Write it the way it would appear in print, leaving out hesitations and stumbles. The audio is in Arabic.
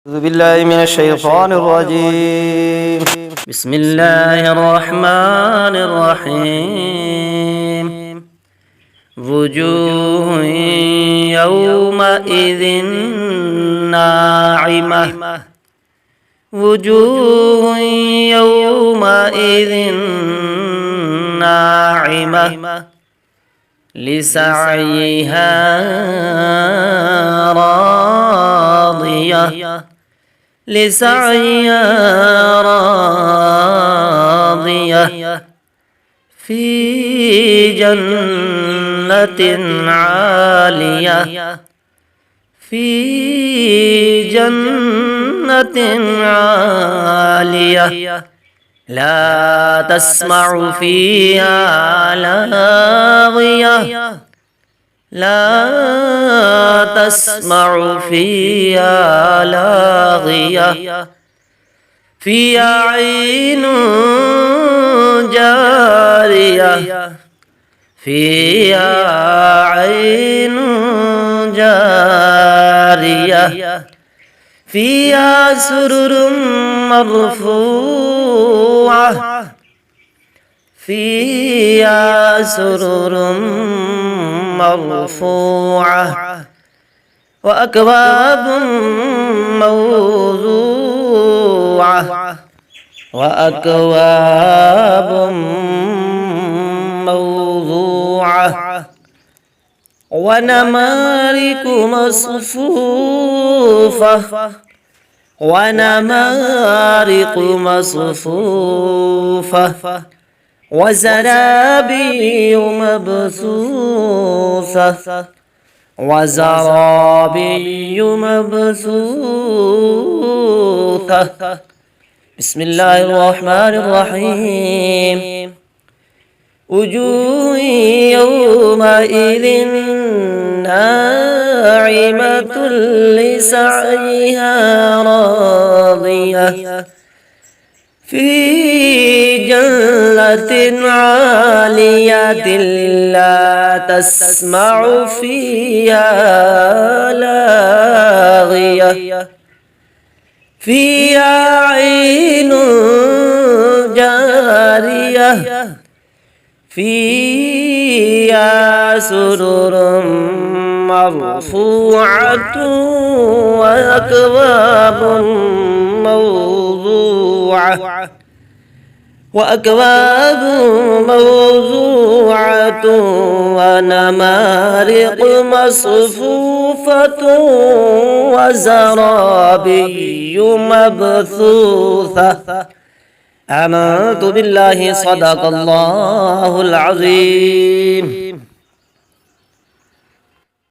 أعوذ بالله من الشيطان الرجيم. بسم الله الرحمن الرحيم. وجوه يومئذ ناعمة وجوه يومئذ ناعمة لسعيها راضية راضية في جنة عالية لا تسمع فيها لاغية فيها عين جارية فيها سرر مرفوعة وأكواب موضوعة ونمارق مصفوفة وزرابي مبثوثة. بسم الله الرحمن الرحيم. وجوه يومئذ ناعمة لسعيها راضية في جنة عالية لا تسمع فيها لاغية فيها عين جارية فيها سرر مرفوعة وأكواب موضوعة ونمارق مصفوفة وزرابي مبثوثة. آمنت بالله. صدق الله العظيم.